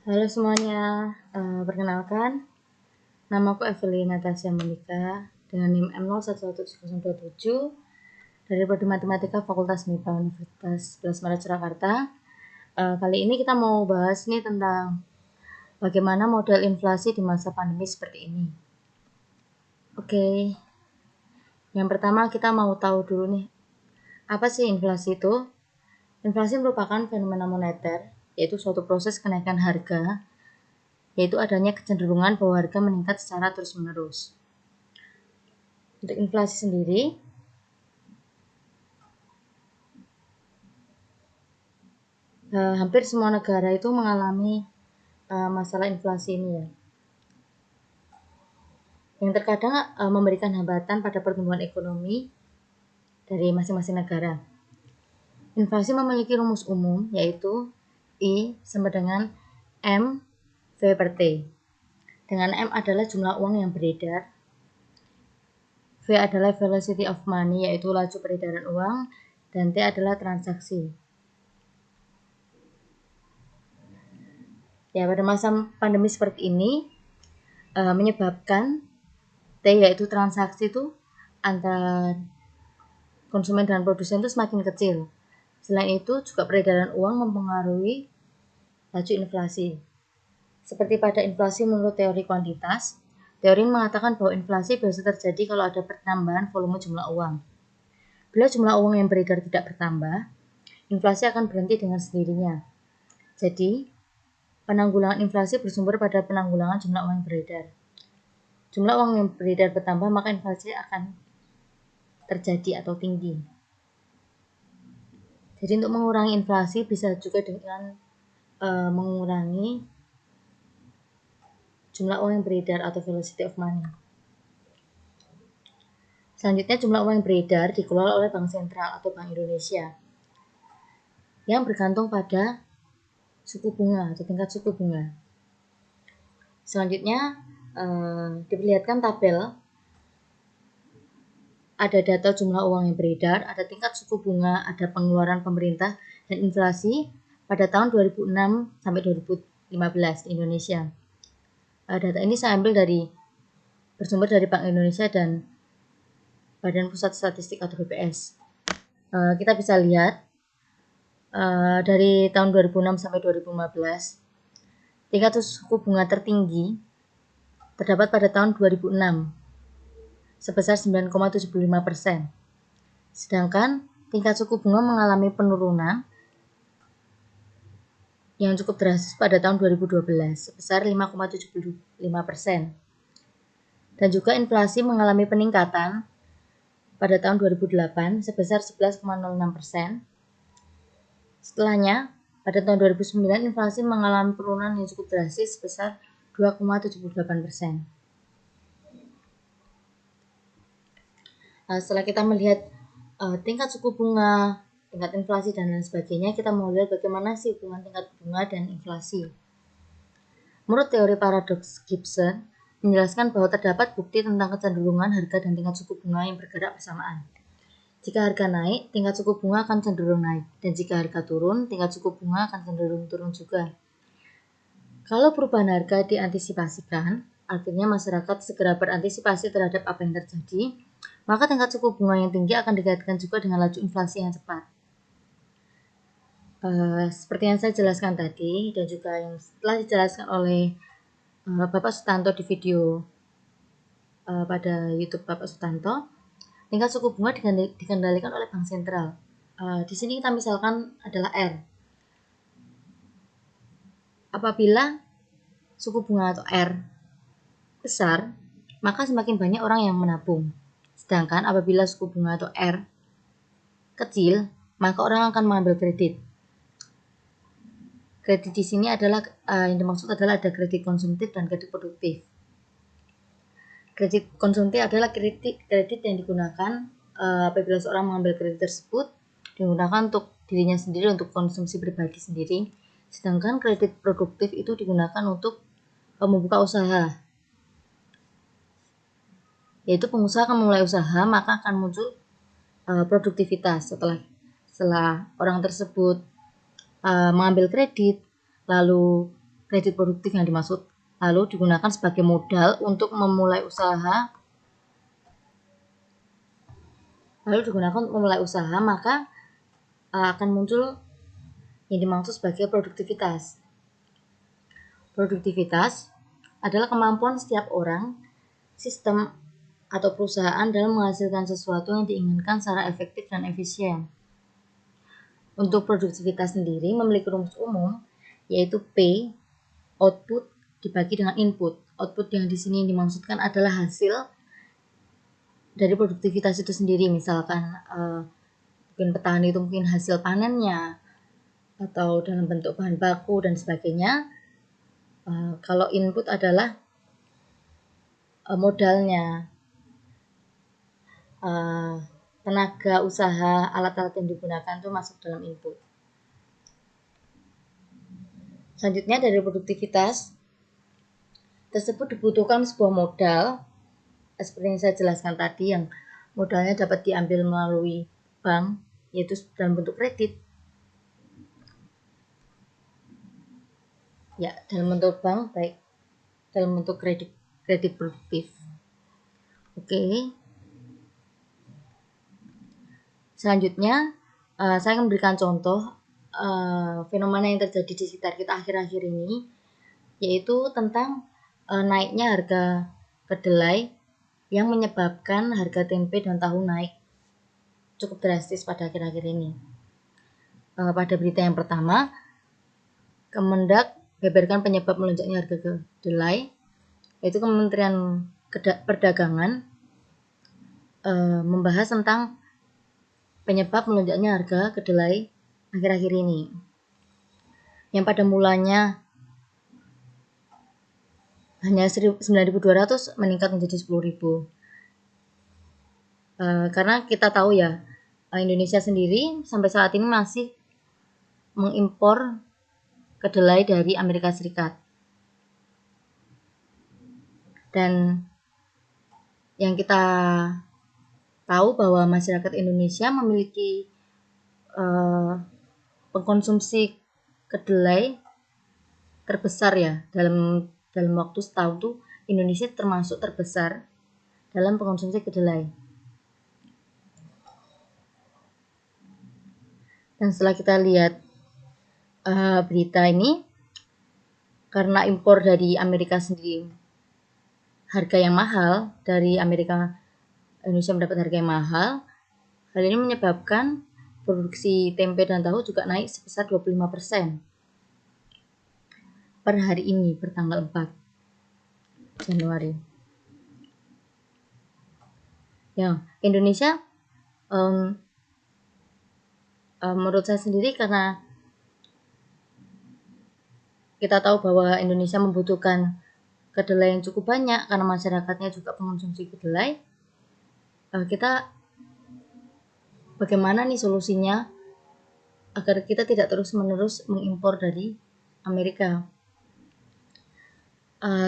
Halo semuanya, perkenalkan, namaku Evelyn Natasha Monika dengan NIM M011027 dari Prodi Matematika Fakultas MIPA Universitas 11 Maret Surakarta. Kali ini kita mau bahas nih tentang bagaimana model inflasi di masa pandemi seperti ini. Oke, yang pertama kita mau tahu dulu nih, apa sih inflasi itu? Inflasi merupakan fenomena moneter, yaitu suatu proses kenaikan harga, yaitu adanya kecenderungan bahwa harga meningkat secara terus-menerus. Untuk inflasi sendiri, hampir semua negara itu mengalami masalah inflasi ini ya. Yang terkadang memberikan hambatan pada pertumbuhan ekonomi dari masing-masing negara. Inflasi memiliki rumus umum yaitu I sama dengan M V per T. Dengan M adalah jumlah uang yang beredar, V adalah velocity of money yaitu laju peredaran uang, dan T adalah transaksi. Ya, pada masa pandemi seperti ini menyebabkan T yaitu transaksi itu antara konsumen dan produsen itu semakin kecil. Selain itu juga peredaran uang mempengaruhi laju inflasi. Seperti pada inflasi menurut teori kuantitas, teori mengatakan bahwa inflasi biasa terjadi kalau ada pertambahan volume jumlah uang. Bila jumlah uang yang beredar tidak bertambah, inflasi akan berhenti dengan sendirinya. Jadi, penanggulangan inflasi bersumber pada penanggulangan jumlah uang yang beredar. Jumlah uang yang beredar bertambah, maka inflasi akan terjadi atau tinggi. Jadi untuk mengurangi inflasi bisa juga dengan mengurangi jumlah uang yang beredar atau velocity of money. Selanjutnya jumlah uang yang beredar dikelola oleh Bank Sentral atau Bank Indonesia yang bergantung pada suku bunga atau tingkat suku bunga. Selanjutnya diperlihatkan tabel, ada data jumlah uang yang beredar, ada tingkat suku bunga, ada pengeluaran pemerintah, dan inflasi pada tahun 2006 sampai 2015 di Indonesia. Data ini saya ambil bersumber dari Bank Indonesia dan Badan Pusat Statistik atau BPS. Kita bisa lihat dari tahun 2006 sampai 2015, tingkat suku bunga tertinggi terdapat pada tahun 2006 sebesar 9,75%. Sedangkan tingkat suku bunga mengalami penurunan yang cukup drastis pada tahun 2012 sebesar 5,75%. Dan juga inflasi mengalami peningkatan pada tahun 2008 sebesar 11,06%. Setelahnya, pada tahun 2009 inflasi mengalami penurunan yang cukup drastis sebesar 2,78%. Setelah kita melihat tingkat suku bunga, tingkat inflasi, dan lain sebagainya, kita mau lihat bagaimana sih hubungan tingkat bunga dan inflasi. Menurut teori paradoks Gibson, menjelaskan bahwa terdapat bukti tentang kecenderungan harga dan tingkat suku bunga yang bergerak bersamaan. Jika harga naik, tingkat suku bunga akan cenderung naik, dan jika harga turun, tingkat suku bunga akan cenderung turun juga. Kalau perubahan harga diantisipasikan, artinya masyarakat segera berantisipasi terhadap apa yang terjadi, maka tingkat suku bunga yang tinggi akan dikaitkan juga dengan laju inflasi yang cepat. Seperti yang saya jelaskan tadi, dan juga yang telah dijelaskan oleh Bapak Sutanto di video pada YouTube Bapak Sutanto, tingkat suku bunga dikendalikan oleh Bank Sentral. Di sini kita misalkan adalah R. Apabila suku bunga atau R besar, maka semakin banyak orang yang menabung. Sedangkan apabila suku bunga atau R kecil, maka orang akan mengambil kredit. Kredit di sini adalah yang dimaksud adalah ada kredit konsumtif dan kredit produktif. Kredit konsumtif adalah kredit yang digunakan apabila seorang mengambil kredit tersebut digunakan untuk dirinya sendiri, untuk konsumsi pribadi sendiri. Sedangkan kredit produktif itu digunakan untuk membuka usaha. Yaitu pengusaha akan memulai usaha, maka akan muncul produktivitas setelah orang tersebut mengambil kredit, lalu kredit produktif yang dimaksud, lalu digunakan sebagai modal untuk memulai usaha. Maka akan muncul yang dimaksud sebagai produktivitas. Produktivitas adalah kemampuan setiap orang, sistem, atau perusahaan dalam menghasilkan sesuatu yang diinginkan secara efektif dan efisien. Untuk produktivitas sendiri memiliki rumus umum, yaitu P, output, dibagi dengan input. Output yang di sini dimaksudkan adalah hasil dari produktivitas itu sendiri. Misalkan mungkin petani itu mungkin hasil panennya, atau dalam bentuk bahan baku dan sebagainya. Kalau input adalah modalnya, tenaga usaha, alat-alat yang digunakan itu masuk dalam input. Selanjutnya dari produktivitas tersebut dibutuhkan sebuah modal, seperti yang saya jelaskan tadi, yang modalnya dapat diambil melalui bank, yaitu dalam bentuk kredit. Ya, dalam bentuk bank, baik dalam bentuk kredit produktif. Oke. Selanjutnya, saya akan memberikan contoh fenomena yang terjadi di sekitar kita akhir-akhir ini, yaitu tentang naiknya harga kedelai yang menyebabkan harga tempe dan tahu naik cukup drastis pada akhir-akhir ini. Pada berita yang pertama, Kemendak beberkan penyebab melonjaknya harga kedelai, yaitu Kementerian Perdagangan membahas tentang penyebab melonjaknya harga kedelai akhir-akhir ini, yang pada mulanya hanya 9.200 meningkat menjadi 10.000. Karena kita tahu ya, Indonesia sendiri sampai saat ini masih mengimpor kedelai dari Amerika Serikat. Dan yang kita tahu bahwa masyarakat Indonesia memiliki pengkonsumsi kedelai terbesar ya, dalam waktu setahun tuh Indonesia termasuk terbesar dalam pengkonsumsi kedelai. Dan setelah kita lihat berita ini, karena impor dari Amerika sendiri harga yang mahal, dari Amerika Indonesia mendapat harga yang mahal, hal ini menyebabkan produksi tempe dan tahu juga naik sebesar 25% per hari ini, bertanggal 4 Januari. Ya, Indonesia menurut saya sendiri, karena kita tahu bahwa Indonesia membutuhkan kedelai yang cukup banyak karena masyarakatnya juga pengonsumsi kedelai. Kita bagaimana nih solusinya agar kita tidak terus-menerus mengimpor dari Amerika?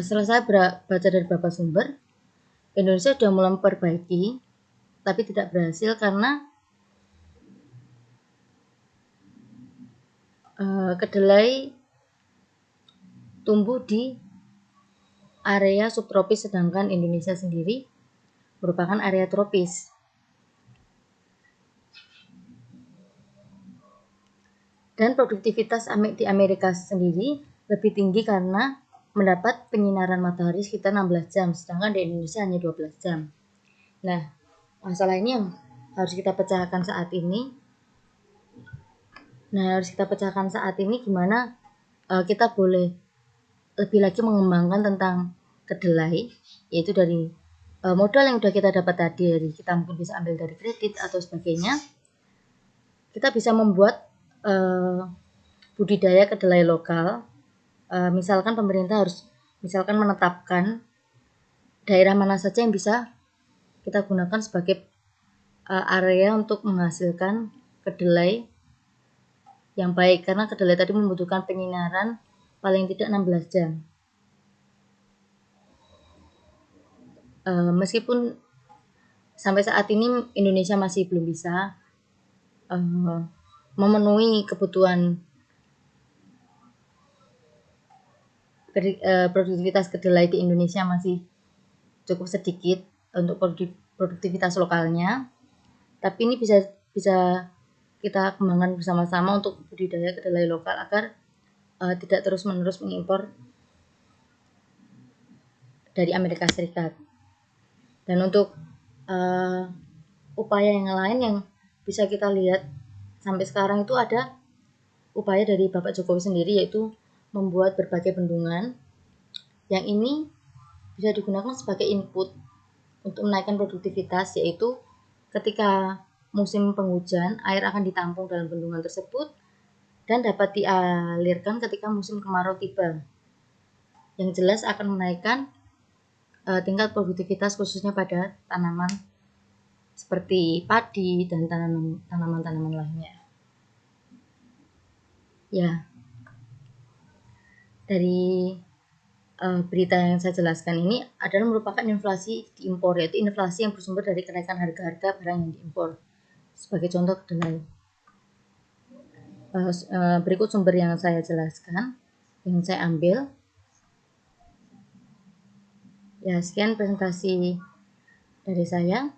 Setelah saya baca dari beberapa sumber, Indonesia sudah mulai memperbaiki, tapi tidak berhasil karena kedelai tumbuh di area subtropis, sedangkan Indonesia sendiri merupakan area tropis. Dan produktivitas di Amerika sendiri lebih tinggi karena mendapat penyinaran matahari sekitar 16 jam, sedangkan di Indonesia hanya 12 jam. Nah, masalah ini yang harus kita pecahkan saat ini. Gimana kita boleh lebih lagi mengembangkan tentang kedelai, yaitu dari modal yang sudah kita dapat tadi, dari kita mungkin bisa ambil dari kredit atau sebagainya. Kita bisa membuat budidaya kedelai lokal. Misalkan pemerintah harus menetapkan daerah mana saja yang bisa kita gunakan sebagai area untuk menghasilkan kedelai yang baik, karena kedelai tadi membutuhkan penyinaran paling tidak 16 jam. Meskipun sampai saat ini Indonesia masih belum bisa memenuhi kebutuhan produktivitas kedelai di Indonesia masih cukup sedikit untuk produktivitas lokalnya, tapi ini bisa kita kembangkan bersama-sama untuk budidaya kedelai lokal agar tidak terus-menerus mengimpor dari Amerika Serikat. Dan untuk upaya yang lain yang bisa kita lihat sampai sekarang itu ada upaya dari Bapak Jokowi sendiri, yaitu membuat berbagai bendungan yang ini bisa digunakan sebagai input untuk menaikkan produktivitas, yaitu ketika musim penghujan air akan ditampung dalam bendungan tersebut dan dapat dialirkan ketika musim kemarau tiba, yang jelas akan menaikkan tingkat produktivitas khususnya pada tanaman seperti padi dan tanaman-tanaman lainnya. Ya, dari berita yang saya jelaskan ini adalah merupakan inflasi diimpor, yaitu inflasi yang bersumber dari kenaikan harga-harga barang yang diimpor. Sebagai contoh kedelai. Berikut sumber yang saya jelaskan, yang saya ambil. Ya, sekian presentasi dari saya.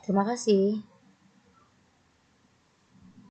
Terima kasih.